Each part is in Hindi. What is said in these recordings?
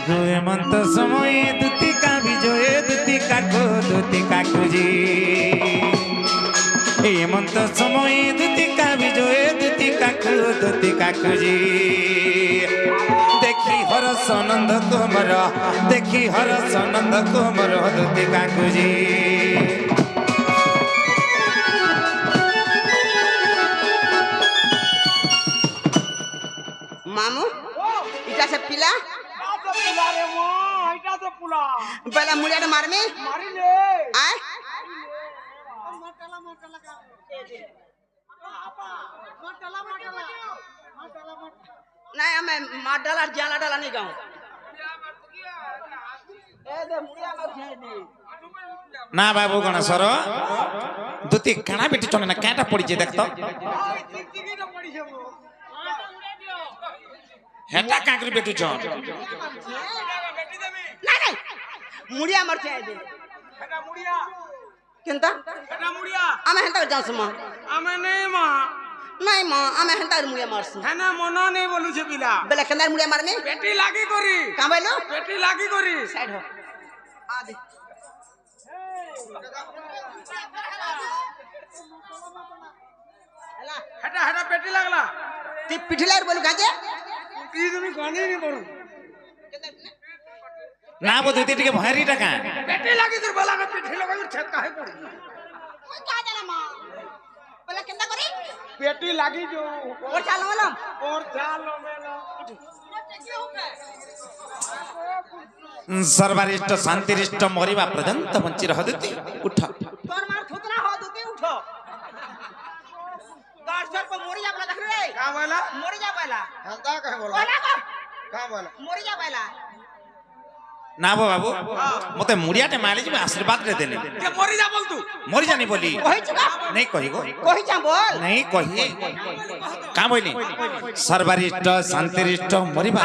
আগো এমন্ত সময়ে দুতিকা বিজয়ে দুতিকা খুজি এমন্ত সময়ে দুতিকা বিজয়ে দুতিকা খুজি দেখি হরস নন্দ কোমর দেখি হরস নন্দ কোমর দুতিকা খুজি मामू इटा से पिला बेला मुड़िया ने मार में आए नहीं हमें मार डाला जाला डाला नहीं गाँव ना बाबू गणेश्वर दुती काना बेटी चले ना कैटा पड़ी देख तो हेटा काकरी बेटी चोन नहीं मुड़िया मर जाए दे केंता आमे हेंता जांस मां नहीं मां आमे हेंता मुड़िया मारस हेना मनो नहीं बोलू छे पिला बेला केंदा मुड़िया मार में पेटी लागी करी का बोलो पेटी लागी करी साइड हो आ दे हेटा हेटा पेटी लागला ती पिठिलार बोलू काजे की तुमी गानी नहीं करू ना वो दुती टिके भारी टका पेटी लागी तर बोला ना पेटी लगा छत काहे पड़ी मैं का जाना मां बोला केंदा करी पेटी लागी जो और चालो वाला और चालो मेला सर्वरिष्ट शांतिरिष्ट मरिबा पर्यंत बंची रह दुती उठ तोर मार थुतना हो दुती उठो गाड़ सर पर मोरी जा बोला देख रे का बोला मोरी जा बोला हंता काहे बोला बोला का बोला मोरी जा बोला ना बो बाबू मते मुड़ियाटे माली जी आशीर्वाद रे देले के मोरी जा बोल तू मरि जानी बोली कहि चुका नहीं कही गो कहि जा बोल नहीं कही का बोली सर्वरिष्ट शांतिरिष्ट मरिबा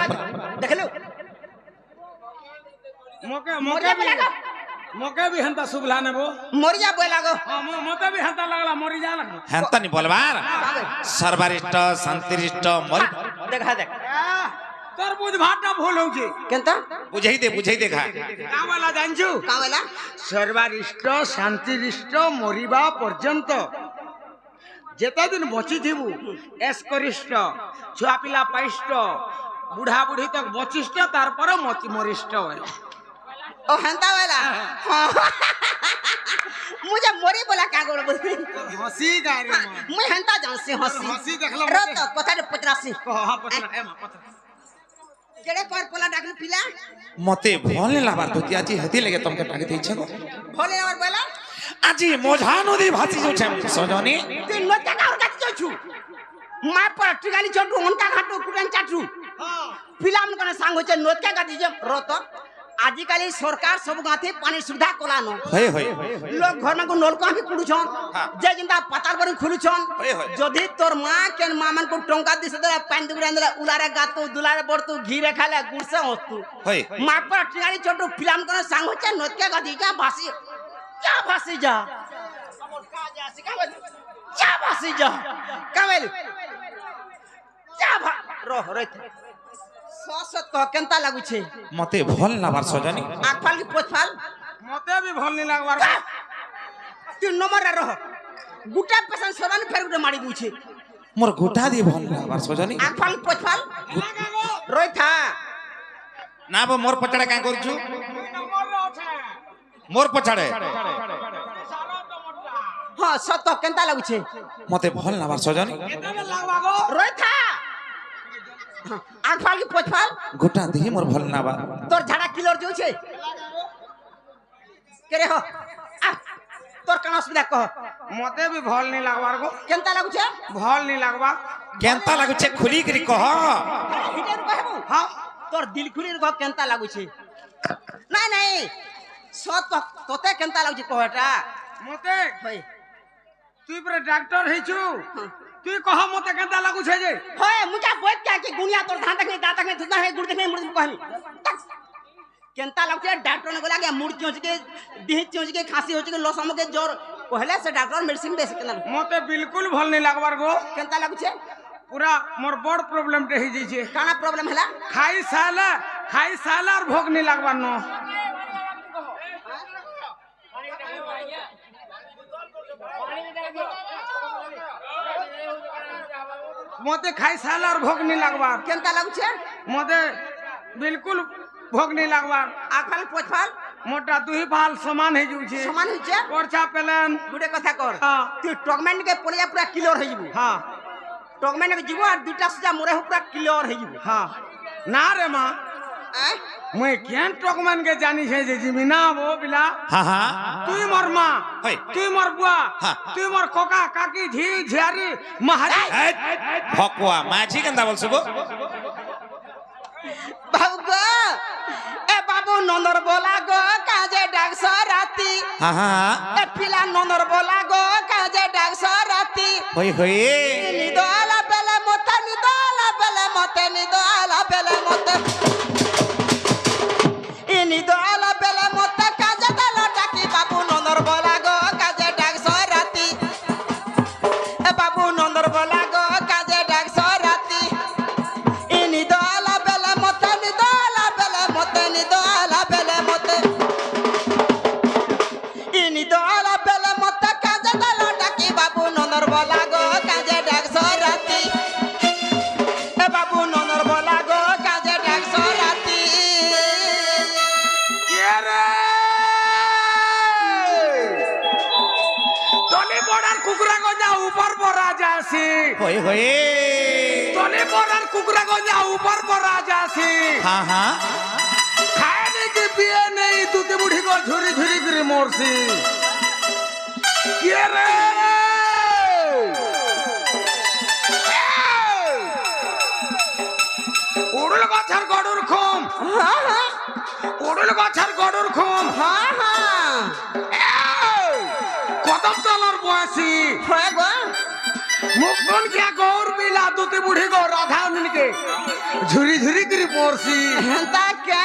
देख लो मोके भी हंता सुबला ने वो मोरी जा बोला गो हां मते भी हंता लागला मोरी जा लगला हेंता नहीं बोलबार सर्वरिष्ट शांतिरिष्ट मरि देखा देख तोर बुझ भाटा भूल हो जे केंता बुझाई दे खा का वाला जानछु का बोला सर्वरिष्ट शांतिरिष्ट मरिबा पर्यंत जेता दिन बची थिबु एस्करिष्ट छुआ पिला पाइष्ट बुढ़ा बुढ़ी तक बचिष्ट तार पर मति मरिष्ट होला ओ हंता वाला मुझे मोरी बोला का गोड़ बोल हंसी का रे मैं हंता जान से हंसी हंसी देखला रो तो कथा रे पतरासी हां पतना एमा पतना जेड़े पर पोला डाकन पिला मते भोले लाबार दुती आजी हती लगे तुमके टाके दे इच्छा को भोले और बोला आजी मोझा नदी भाती जो छे सजनी तू नता का और काटी छु मा पर टिगाली चटू उनका घाटू कुटन चाटू हां पिला मन कने सांग होचे नोत का काटी जे रोत आजिकाली सरकार सब गाथे पानी सुविधा कोलानो होय लोग घर में को नलका भी कुडु छन जे जिंदा पतार बरी खुलु छन जदी तोर मां केन मामन को टंका दिस दे पानी दुगरा दे उलारे गातो दुलारे बड़तू घी रे खाले गुड़ से होतू होय मा पर टिगाली चटू पिला मन कने सांग होचे नोत का काटी क्या भासी जा क्या भासी जा कावेल जा भा रो ससत तो केनता लागु छे मते भल लाबार सजनी आखफाल की पोछफाल मते भी भल नहीं लागवार तू नंबर रे रह गुटा पेशन सोरान फेर गुटे मारी दूछे मोर गोटा दी भल लाबार सजनी आखफाल पोछफाल रोय था ना बो मोर पछाड़े का करछु मोर पछाड़े हां सत तो केनता लागु छे मते भल लाबार सजनी रोय था आखफाल की पोछफाल गोटा दी मोर भल लाबा तोर झाड़ा किलोर जो छे केरे हो आ तोर कन असुविधा कह मते भी भल नहीं लागवार गो केनता लागु छे भल नहीं लागवा केनता लागु छे खुली करी कह हिटे कहबो हां तोर दिल खुली कह केनता लागु छे नहीं सत तोते केनता लागु छे कहटा मते भाई तू पर डॉक्टर है छु तू कह मते केनता लागु छे जे होय मुजा बोत क्या कि गुनिया तोर धान तक नहीं दाता नहीं तुदा है गुड़ तक नहीं मुड़ कहनी केनता लागु छे डॉक्टर ने बोला कि मुड़ चोंच के देह चोंच के खांसी हो के लसम के जोर पहले से डॉक्टर मेडिसिन दे सकला मते बिल्कुल भल नहीं लागवार गो केनता लागु छे पूरा मोर बड़ प्रॉब्लम रही जई छे काना प्रॉब्लम हला खाई साला খাই সাইলে আর ভোগ নি লাগবার ন মতে খাই সাইলে আর ভোগ নি লাগবার কেনতা লাগুছে মতে বিলকুল ভোগ নি লাগবার আখাল পছফাল মোটা দুই ভাল সমান হয়ে যাচ্ছে সমান হইছে করছা পেলেন গুটে কথা কর হ্যাঁ তুই টকম্যান কে পড়িয়া পুরা ক্লিয়ার হয়ে যাবি হ্যাঁ টকম্যান কে যাব আর দুইটা সুজা মোরে পুরা ক্লিয়ার হয়ে যাবি হ্যাঁ না রে মা মুই কেন টকমান কে জানি সে যে জিমি না বো বিলা হ্যাঁ হ্যাঁ তুই মোর মা হই। তুই মোর বুয়া হ্যাঁ। তুই মোর ককা কাকি ঝি ঝিয়ারি মাহারি ভকুয়া মাঝি কেনতা বলছো গো বাবু গো এ বাবু নন্দর বলা গো কাজে ডাকছ রাতি হ্যাঁ হ্যাঁ এ পিলা নন্দর বলা গো কাজে ডাকছ রাতি হই হই নিদলা বেলে মতে নিদলা বেলে মতে নিদলা বেলে মতে নিদলা বেলে মতে কাজে ডাল ডাকি বাবু নন্দর বলা গো কাজে ডাকছ রাতি এ বাবু নন্দর বলা গো কাজে ডাকছ রাতি নিদলা বেলে মতে নিদলা বেলে মতে নিদলা বেলে মতে নিদলা বেলে মতে কাজে ডাল ডাকি বাবু নন্দর বলা গো কাজে ডাকছ রাতি এ বাবু নন্দর বলা গো কাজে ডাকছ রাতি কে রে তলে বড়ার কুকুরা গজা উপর পড়া যাসি হই হই তলে বড়ার কুকুরা গজা উপর পড়া যাসি হ্যাঁ হ্যাঁ খায় নাকি বিয়ে নেই তুতে বুড়ি গো ঝুরি ঝুরি করে মরছি কে রে উড়ুল গাছার গড়ুর খুম হ্যাঁ হ্যাঁ উড়ুল গাছার গড়ুর খুম হ্যাঁ হ্যাঁ কদম তলার বয়সী হ্যাঁ গো মুখন কে গৌর মিলা তুতে বুড়ি গো রাধা উনকে ঝুরি ঝুরি করে মরছি হেন্তা কে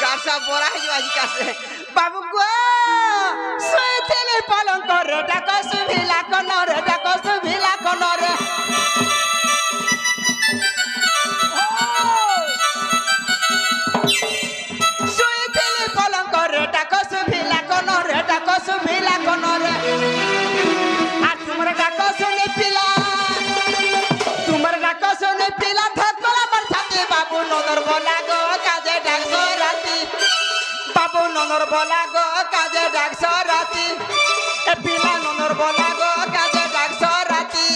গাছা বড়া হয়ে যাবে আজকে আসে বাবু গো শুইছিলে পালঙ্ক রে ডাক সুভিলা কোন রে ডাক সুভিলা কোন রে শুইছিলে পালঙ্ক রে ডাক সুভিলা কোন রে ডাক সুভিলা কোন রে আর তোমার ডাক শুনে পিলা তোমার ডাক শুনে পিলা ধকলা মার ছাতি বাবু নদর বলা গো কাজে ডাকছ রাতি বাবু নন্দর বলা গো কাজে ডাকছ রাতি এ পিলা নন্দর বলা গো কাজে ডাকছ রাতি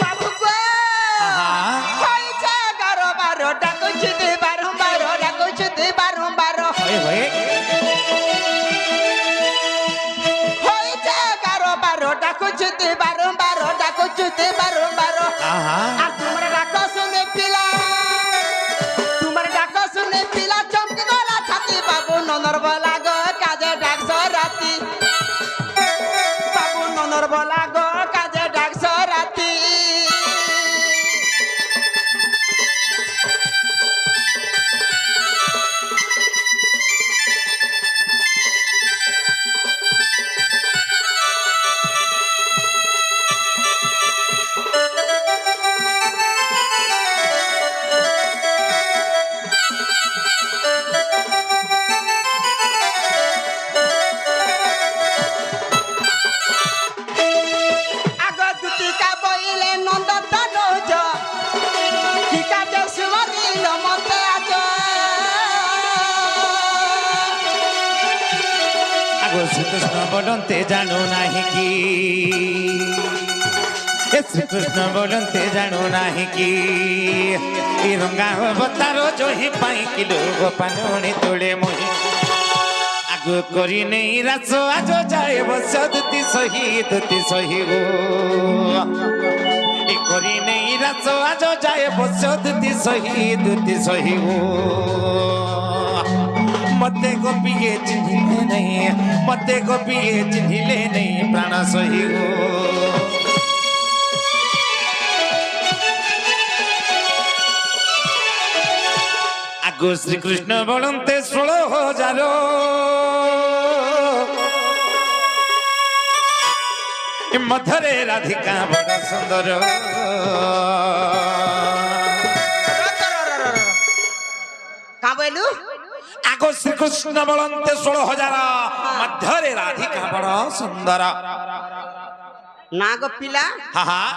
বাবু গো হ্যাঁ হইছে গারো বারো ডাকুছি দে বারম্বার ডাকুছি দে বারম্বার হই হই হইছে গারো বারো ডাকুছি দে বারম্বার ডাকুছি দে বারম্বার হ্যাঁ হ্যাঁ আর তোমার ডাক শুনে পিলা তোমার ডাক শুনে পিলা চমকে গলা ছাতি বাবু নন্দর বলা গো কাজে ডাকছ রাতি বাবু নন্দর বলা গো কাজে ডাকছ রাতি আগো শ্রীকৃষ্ণ বলন্তে জানো নাহি কি এ শ্রীকৃষ্ণ বলন্তে জানো নাহি কি এ রঙ্গা অবতার জহি পাই কিলো গোপালনে তোলে মোহি আগু করি নেই রাস আজ যায় বস দুতি সহি গো এ করি নেই রাস আজ যায় বস দুতি সহি গো मते गोपिए चिन्हिले नहीं मते गोपिए चिन्हिले नहीं प्राण सही हो आगो श्री कृष्ण बोलते 16,000 मधुरे राधिका बड़ा सुंदर का बोलू आगो श्री कृष्ण बोलते 16,000 मध्यरे राधिका बड़ा सुंदर ना गो पिला हाँ हाँ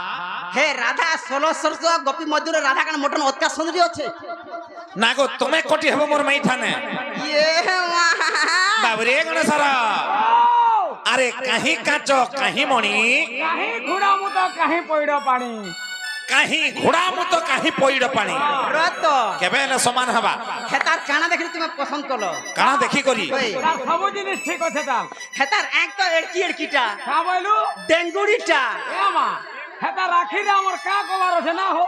हे राधा 16 गोपी मधुर राधा का मोटन अत्या सुंदरी अच्छे ना गो तुम्हें कोटी हबो मोर माइठाने ये बाबरे गणेशरा अरे कहीं काचो कहीं मणि কাহি ঘোড়া মতো কাহি পইড় পানি कहीं घोड़ा मुतो कहीं पइड पानी रत केबे न समान हबा हेतार काना देखली तुम्हें पसंद कलो काना देखी करी তার সব জিনিস ঠিক আছে তার हेतार एक तो एड़की एड़कीटा কা বইলু डेंगुड़ीटा এ মা হেতা রাখি রে আমার কা কবার আছে না হো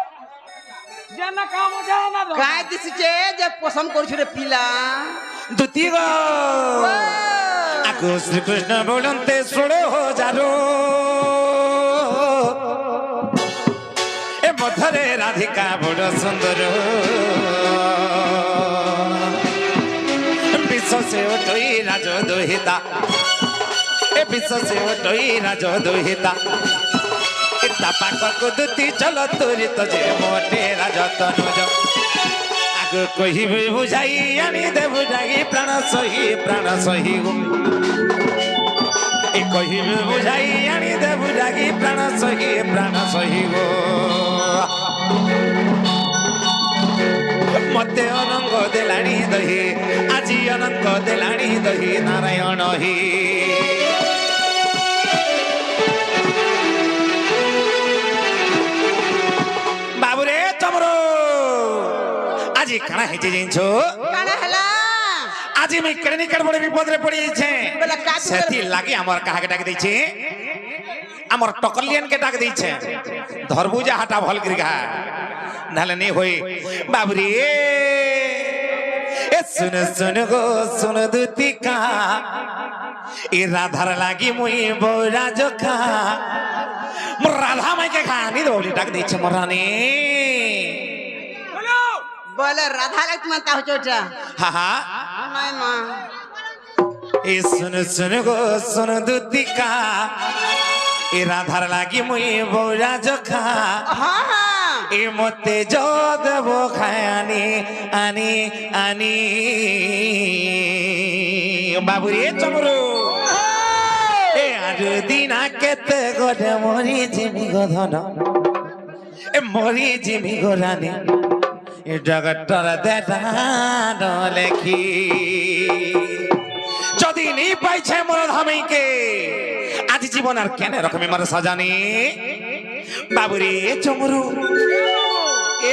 যে না কাম জানা না काय दिसचे जे पसंद करछु रे पिला दुती गो आगो श्री कृष्ण बोलते 16,000 ए मधुरे राधिका बड़ सुंदर विश्व से उठोई राज दोहिता ए विश्व से उठोई राज दोहिता इतना पाक को दुती चलो तुरी तो जे मोटे राज तनुज आगो कही बुझाई आनी दे बुझाई प्राण सही गो ए कही बुझाई आनी दे बुझाई प्राण सही गो मते अनंग देलाणी दही आजी अनंग देलाणी दही नारायण ही बाबुरे चमरो आजी काना हेचे जिंछो काना हला आजी मैं कड़नी कड़बड़े विपद रे पड़ी छे बोला का सेती लागी हमर काहा के डाक दै छे हमर टकलियन के डाक दै छे धरबुजा हटा भल गिरगा नाले नहीं होई बाबुरे ए सुन गो सुन दुती का ए राधार लागी मुई बोरा जोखा मोर राधा माई के खानी दोली डाक दै छे मोरानी बोले राधा लग तुम ता होचोटा हा हा नहीं मां ए सुन गो सुन दुती का ए राधार लागी मुई बोरा जोखा हां हां ए मते जो देबो खायानी आनी आनी बाबुरे चमरो ए आज दिना केते गोटे मरी जिमी गोधन ए मरी जिमी गोरानी ए जगतर देता डलेखी যদি নি পাইছে মোর ধামিকে আজ জীবন আর কেন রকমে মার সাজানি বাবুরে চমরু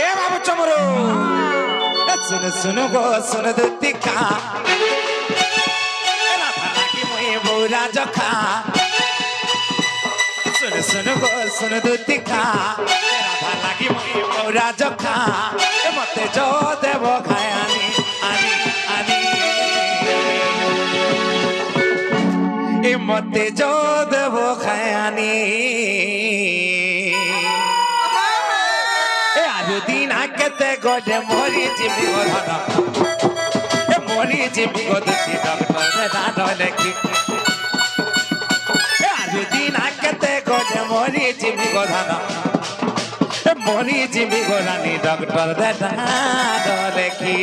এ বাবু চমরু सुन गो सुन दुतिका राधा लागी मुई बौरा जखा सुन गो सुन दुतिका राधा लागी मुई बौरा जखा मते जो देव खायानी आनी आनी ए मते जो देव खायानी ए आज दिन आकेते गोडे मोरी जिमी गोधन ए मोरी जिमी गोदती डॉक्टर ने डांड लेखी ए आज दिन आकेते गोडे मोरी जिमी गोधन ए मोरी जिमी गोरानी डॉक्टर ने डांड लेखी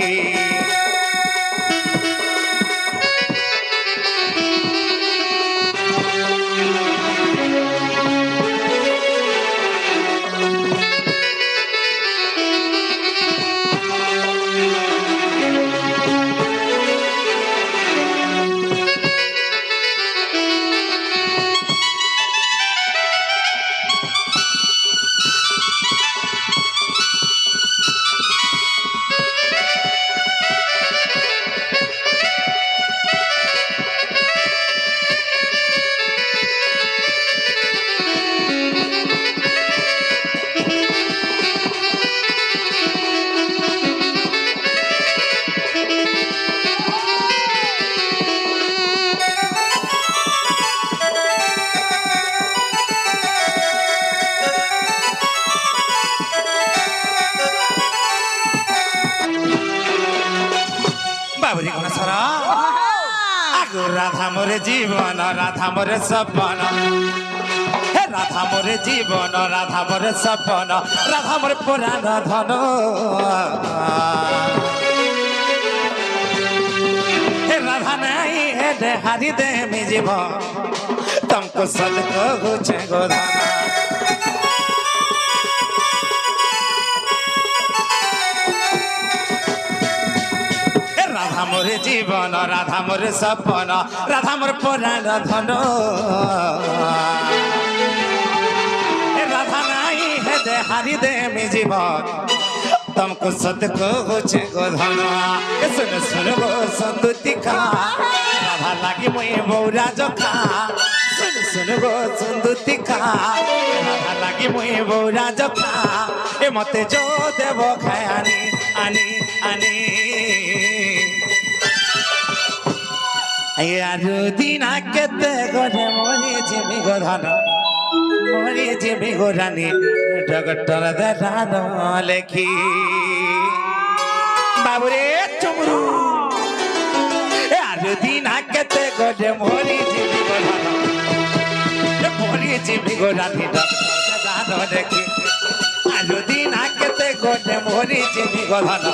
আগো রাধা মোরে জীবন রাধা মোরে সপন হে রাধা মোরে জীবন রাধা মোরে সপন রাধা মোরে পুরাণ ধন हे राधा नहीं है दे हरि दे मी जीवन तुमको सदको गुचे गोधाना हे राधा मोरे जीवन राधा मोरे सपन राधा मोरे पुराण धन हे राधा नहीं है दे हरि दे मी जीवन तुमको सदको गुचे गोधना सुन सुन गो संदुतिका राधा लागी मुई बौरा जोखा सुन सुन गो संदुतिका राधा लागी मुई बौरा जोखा ए मते जो देव खायानी आनी आनी यारु दिना केते गरे मोरी जिमी गोधना मोरी जिमी गोरानी डगटर देखानो लेखी बाबुरे चुमरू आरु दिना केते गरे मोरी जिमी गोरानो मोरी जिमी गोरानी डगटर देखानो लेखी आरु दिना केते गरे मोरी जिमी गोरानो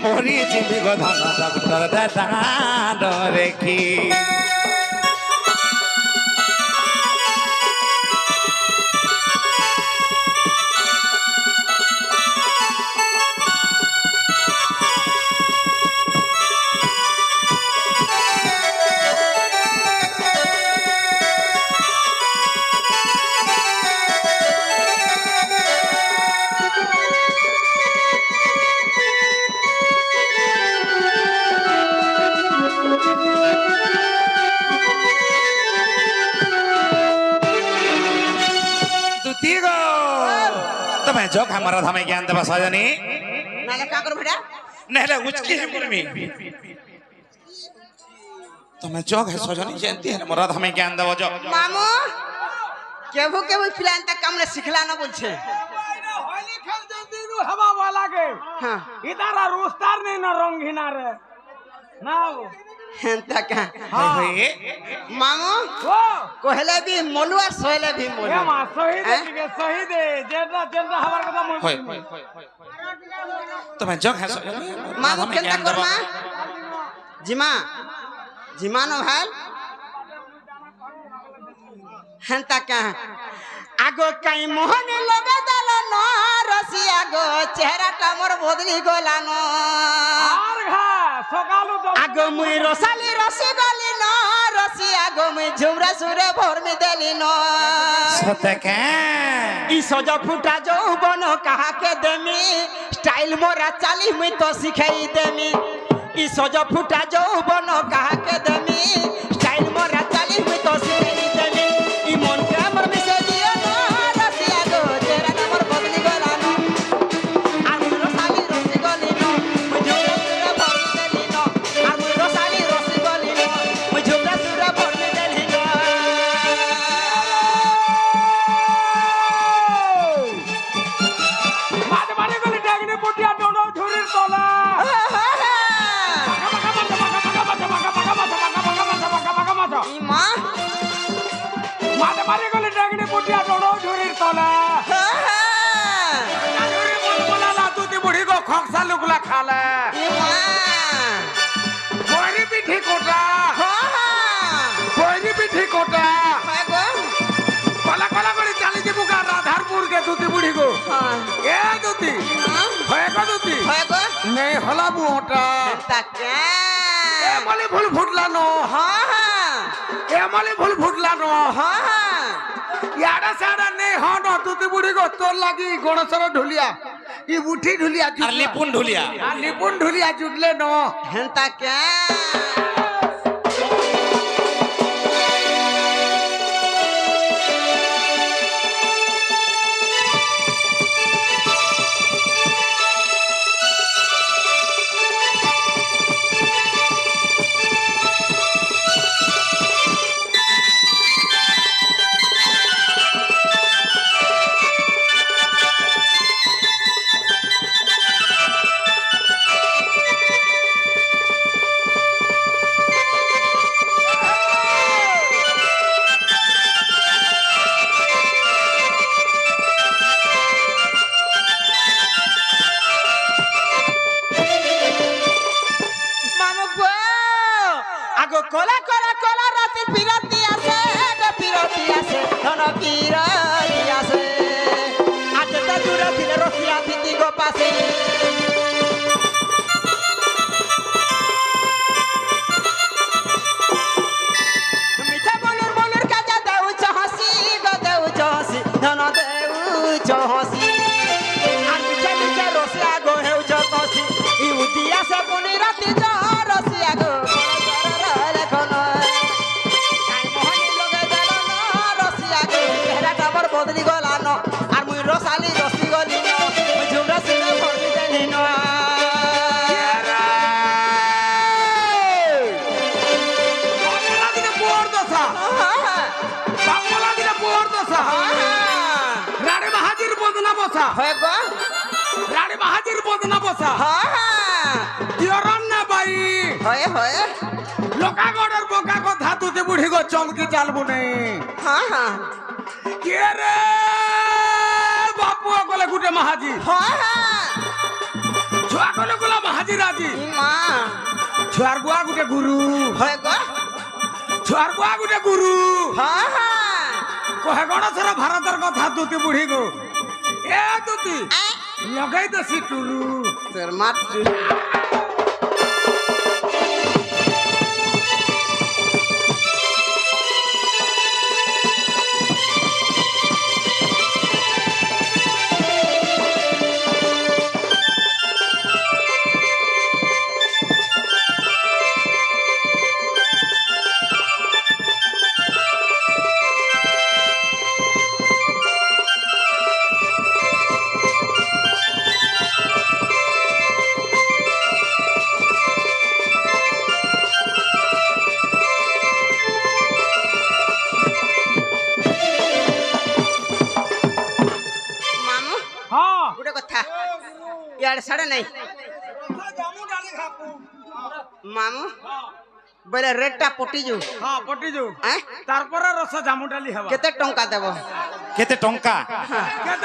मोरी जिमी गोरानो डगटर देखानो लेखी तुम्हें जो हमारा हमें ज्ञान देवा सजनी नाले का करो बेटा नहले उचकी है कुर्मी तुम्हें जो है सजनी जानती है मोरा हमें ज्ञान देवा जो मामू केबो केबो फिलान तक हमने सिखला ना बोल छे होली खेल जल्दी रु हवा वाला के हां इधर रोस्तार नहीं न रंगीना रे ना हेंता का हे मामू ओ कोहले भी मोलुआ सोहले भी मोलु ए मा शहीद के शहीद जेदा जेदा हमार कदम होय तुम्हें जो है सजनी मामू केंता करमा जिमा जिमा नो भाई हेंता का आगो कई मोहन लगे दलो न रसिया गो चेहरा कमर बदली गोलानो आर घा सकालू दो आगो मुई रसाली रसी गली न रसिया गो मुई झुमरा सुरे भोर में देली न सते के ई सजा फुटा जो बनो कहा के देमी स्टाइल मोरा चाली मुई तो सिखाई देमी ई सजा फुटा जो बनो कहा के देमी स्टाइल मोरा चाली मुई तो सिखाई देमी ई मन के हमर में से दियो न रसिया गो तेरा कमर बदली गलानो आ मुई रसाली रसी गली न मुई झुमरा सुरे भोर में देली न आ मुई रसाली रसी गली न मुई झुमरा सुरे भोर में देली न माते मारे गली डागनी पुटिया डोडो झुरी तोला इमा माते मारे गली डागनी पुटिया डोडो झुरी तोला झुरी बोल बोला ला तू ती बुढ़ी को खोखसा लुगला खाला कोई भी ठीक होता कोई भी ठीक होता कला कला करी चाली जी बुका राधारपुर के दूती बुढ़ी को ए दूती होए को दूती नहीं हला बु होता ए मले फूल फुटला नो ए मले फूल फुटला नो याडा साडा नहीं हो नो दूती बुढ़ी को तोर लागी गणेशर ढुलिया ई बुठी ढुलिया और लिपुन ढुलिया लिपुन ढुलिया जुटले नो हेंता क्या কলা কলা কলা রাতে বিরতি আছে ধন বিরতি আছে আজ তো দূর ছিল রসিয়া দিদি গো পাশে মিঠা বলুর বলুর কাজা দেউছ হাসি গো দেউছ হাসি ধন দেউছ হাসি আর মিঠা মিঠা রসিয়া গো হেউছ কসি ই উদিয়া সে পুনি রাতি যা রসিয়া গো বদলি গলা ন আর মুই রসালি রসি গলি ন মুই ঝুমরা সিনে ভরলি জানি ন বাপলা দিনে পোর দশা বাপলা দিনে পোর দশা রাড়ে বাহাজির বদনা বসা হয় গো রাড়ে বাহাজির বদনা বসা দিয়রন না বাই হয় হয় লোকাগড়ের বোকা কথা তুতে বুড়ি গো চমকি চালবু নেই হ্যাঁ হ্যাঁ কে রে বাপু কলে গুটে মাহাজি হ্যাঁ হ্যাঁ ছুয়া কলে গোলা মাহাজি রাজি মা ছুয়ার গুয়া গুটে গুরু হয় গো ছুয়ার গুয়া গুটে গুরু হ্যাঁ হ্যাঁ কহে গণেশর ভারতের কথা তুতি বুড়ি গো এ তুতি লগাই দছি টুরু তোর মাতৃ গোটে কথা ইয়াড়ে সাড়ে নাই মামু বলে রেটটা পটি যু হ্যাঁ পটি যু তারপরে রস জামু ডালি হবা কেতে টঙ্কা দেব কেতে টঙ্কা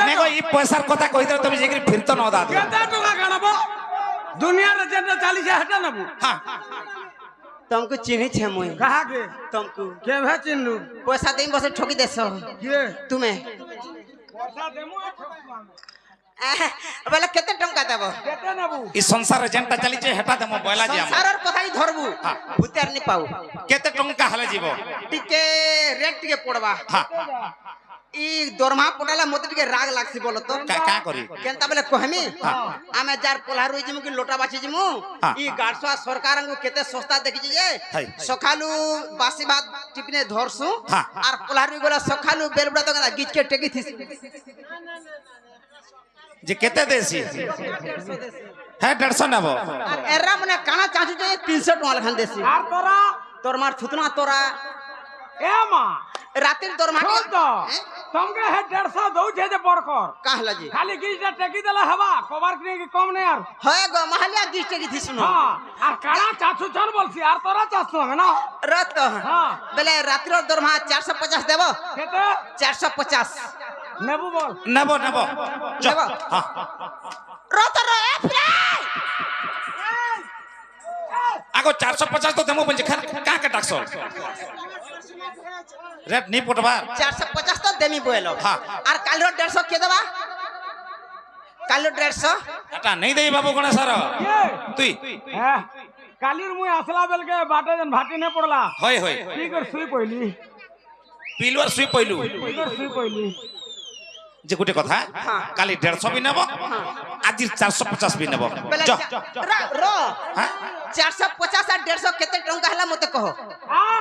নেগো ই পয়সার কথা কইতে তুমি যেগরি ফিরতো ন দাদু কেতে টঙ্কা কানাবো দুনিয়ার যেটা চালিছে হেটা নেবো হ্যাঁ तुमको चिन्ही छे मुई कहा के तुमको के भे चिन्हलु पैसा देम बस ठोकी देसो के तुम्हें पैसा देमु बोले केते टंका देबो केते नेबु इ संसार जेंटा चलीचे हेटा देमो बयला जे हम संसारर कथा ही धरबू भूतेर नि पाऊ केते टंका हले जीवो टिके रेट टिके पड़वा हां इ दरमा पटाला मते टिके राग लागसी बोलो तो का करी केनता बोले कहमी आमे जार पोलार होई जिमु कि लोटा बाची जिमु इ गाडसवा सरकार को केते सस्ता देखि जे सखालु बासी भात टिपने धरसु आर पोलार होई गोला सखालु बेलबड़ा तो गीच के टेकी थिस जे केते देसी है 150 नेबो एरा मने काना चाचू जे 300 टका लखन देसी आर तोरा तोर मार थुतना तोरा ए मा रातिर तोर मार तो तुमके है 150 दउ छे जे बड़कर कहला जी खाली गीच टेकी देला हवा कवर के कम ने यार है गो महलिया गीच टेकी थी सुनो हां आर काना चाचू चल बोलसी आर तोरा चाचू है ना रात हां बेले रातिर दरमा 450 देबो केते 450 नेबू बोल नेबो नेबो नेबो हां रात रे आगो 450 तो देमो बंजे का के टाक्सो रेट नी पटवा 450 तो देमी बोलो हां आर कालो 150 के देबा कालो 150 एटा नहीं देई बाबू गणेशर तुई कालीर मुई असला बेल के बाटे जन भाटी ने पड़ला होय होय की कर सुई पइली पिलवर सुई पइलु की कर सुई पइली जे गुटे कथा काली 150 भी नेबो आज 450 भी नेबो बेले रो हां 450 और 150 केते टंका हला मते कहो हां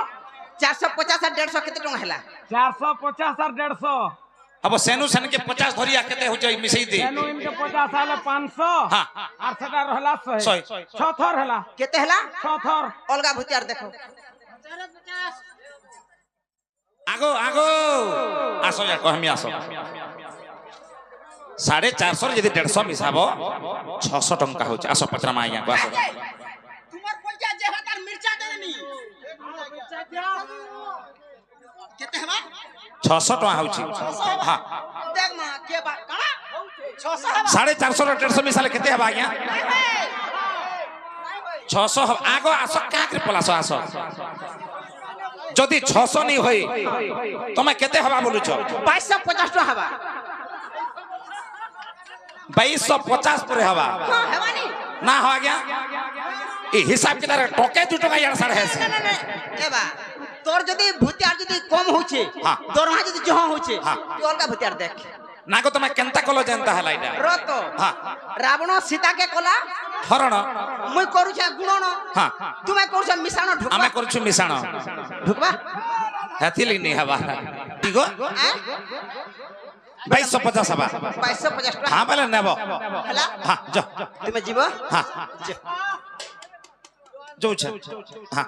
450 और 150 केते टंका हला 450 और 150 अब सेनु सन के 50 धरिया केते हो जाई मिसई दे सेनु इनके 50 साले 500 हां और सेटा रहला 100 6 थर हला केते हला 6 थर अलगा भुतियार देखो आगो आगो आसो या कहमी आसो 450 यदि 150 मिसाबो 600 टंका हो आसो पचरा माइया को आसो तुम्हार पैसा जे हजार मिर्चा देनी केते हवा 600 टका होची हां देख मा के बा कणा 600 हवा 450 और 150 मिसाले केते हवा आज्ञा 600 আগ আস কাকরে পলাস আস যদি 600 নি হই তুমি কেতে হবা বলুছ 2250 টাকা হবা 2250 পরে হবা হ্যাঁ হেবানি না হয় আজ্ঞা এই হিসাব কিতাব টকে 2 টাকা ইয়ার সাড়ে আছে এবা তোর যদি ভূতিয়ার যদি কম হচ্ছে হ্যাঁ। দরমা যদি জহ হচ্ছে হ্যাঁ। তুই অলগা ভূতিয়ার দেখ না গো তুমি কেনতা কলো জানতা হলা এটা রত হ্যাঁ রাবণ সীতাকে কলা হরণ মুই করুছে গুণন হ্যাঁ তুমি করুছ মিশ্রণ ঢুকবা আমি করছু মিশাণ ঢুকবা হেতিলি নি হবা ঠিক হ্যাঁ 2250 হবা 2250 টাকা হ্যাঁ বলে নেব হেলা হ্যাঁ যাও তুমি যাব হ্যাঁ যাও হ্যাঁ